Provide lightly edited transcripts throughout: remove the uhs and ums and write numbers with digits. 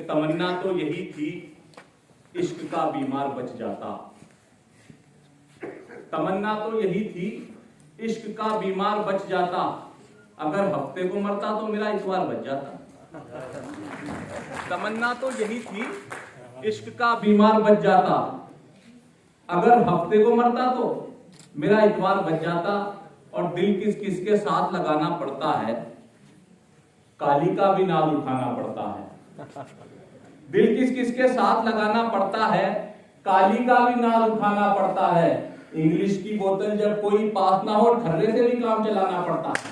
तमन्ना तो यही थी इश्क का बीमार बच जाता। तमन्ना तो यही थी इश्क का बीमार बच जाता। अगर हफ्ते को मरता तो मेरा इतवार बच जाता। तमन्ना तो यही थी इश्क का बीमार बच जाता। अगर हफ्ते को मरता तो मेरा इतवार बच जाता। और दिल किस किस के साथ लगाना पड़ता है, काली का भी नाज उठाना पड़ता है। दिल किस किस के साथ लगाना पड़ता है, काली का भी नाज उठाना पड़ता है। इंग्लिश की बोतल जब कोई पास ना हो, ठर्रे से भी काम चलाना पड़ता है।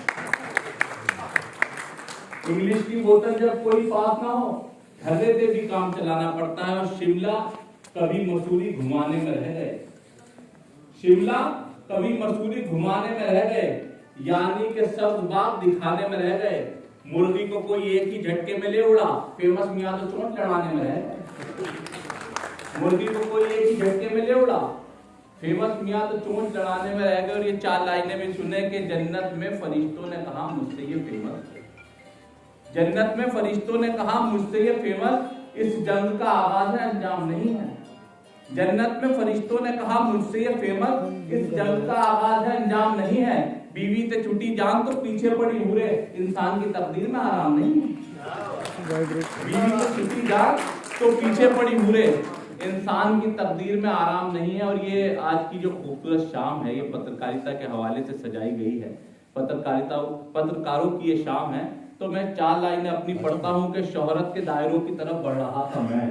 इंग्लिश की बोतल जब कोई पास ना हो, ठर्रे से भी काम चलाना पड़ता है। और शिमला कभी मसूरी घुमाने में रह गए। शिमला कभी मसूरी घुमाने में रह गए, यानी कि सब बात दिखाने में रह गए। मुर्गी को कोई एक ही झटके में ले उड़ा, फेमस मियां तो चोंच लड़ाने में रह गए। मुर्गी को कोई एक ही झटके में ले उड़ा, फेमस मियां तो चोंच लड़ाने में रह गए। और ये 4 लाइनें भी सुने कि जन्नत में फरिश्तों ने कहा मुझसे ये फेमस। जन्नत में फरिश्तों ने कहा मुझसे ये फेमस, इस जंग का आगाज है अंजाम नहीं है। जन्नत में फरिश्तों ने कहा मुझसे ये फेमस, इस जंग का आगाज है अंजाम नहीं है। बीवी से छुटी जान तो पीछे पड़ी हुए, इंसान की तकदीर में आराम नहीं है। बीवी से छुटी जान तो पीछे पड़ी हुए, इंसान की तकदीर में आराम नहीं है। और ये आज की जो खूबसूरत शाम है, ये पत्रकारिता के हवाले से सजाई गई है। पत्रकारों की ये शाम है। तो मैं 4 लाइनें अपनी पढ़ता हूं कि शोहरत के दायरों की तरफ बढ़ रहा था मैं।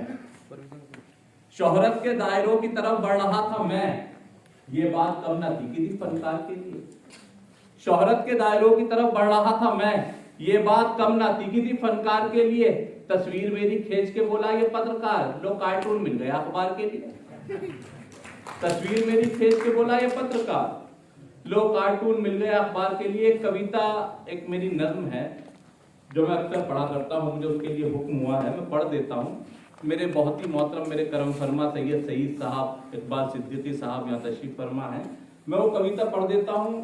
शोहरत के दायरों की तरफ बढ़ रहा था मैं, ये बात कम ना तीखी थी फनकार के लिए। शोहरत के दायरों की तरफ बढ़ रहा था मैं, ये बात कम ना तीखी थी फनकार के लिए। तस्वीर मेरी खींच के बोला ये पत्रकार, लो कार्टून मिल गया अखबार के लिए। तस्वीर मेरी खींच के बोला ये पत्रकार, लो कार्टून मिल गया अखबार के लिए। कविता एक मेरी नज्म है जो मैं अक्सर पढ़ा करता हूँ, मुझे उसके लिए हुक्म हुआ है, मैं पढ़ देता हूँ। मेरे बहुत ही मोहतरम मेरे करम फरमा सैयद सईद साहब, इकबाल सिद्दीकी साहब यहाँ तशरीफ फरमा है। मैं वो कविता पढ़ देता हूँ,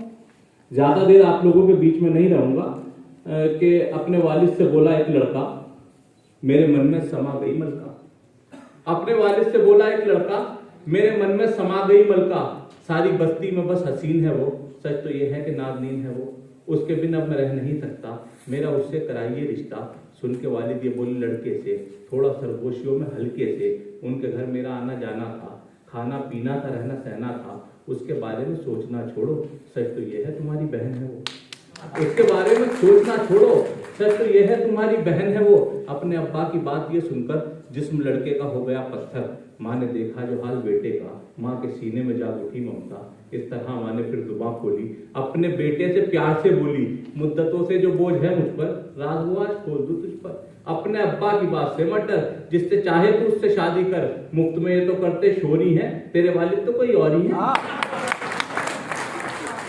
ज्यादा देर आप लोगों के बीच में नहीं रहूंगा। कि अपने वालिद से बोला एक लड़का, मेरे मन में समा गई मलका। अपने वालिद से बोला एक लड़का, मेरे मन में समा गई मलका। सारी बस्ती में बस हसीन है वो, सच तो ये है कि नाज़नीन है वो। उसके बिना मैं रह नहीं सकता, मेरा उससे कराइए रिश्ता। सुन के वालिद ये बोले लड़के से, थोड़ा सरगोशियों में हल्के से। उनके घर मेरा आना जाना था, खाना पीना था, रहना सहना था। उसके बारे में सोचना छोड़ो, सच तो ये है तुम्हारी बहन है वो। उसके बारे में सोचना छोड़ो, सच तो ये है तुम्हारी बहन है वो। अपने अब्बा की बात ये सुनकर जिस्म लड़के का हो गया पत्थर। माँ ने देखा जो हाल बेटे का, माँ के सीने में जाग उठी ममता। इस तरह माँ ने फिर जुबान खोली, अपने बेटे से प्यार से बोली, मुद्दतों से जो बोझ है मुझ पर, राज वो आज खोल दूं तुझ पर। अपने अब्बा की बात से मत डर, जिससे चाहे तू उससे शादी कर। मुफ्त में ये तो करते शोरी है, तेरे वालिद तो कोई और ही है।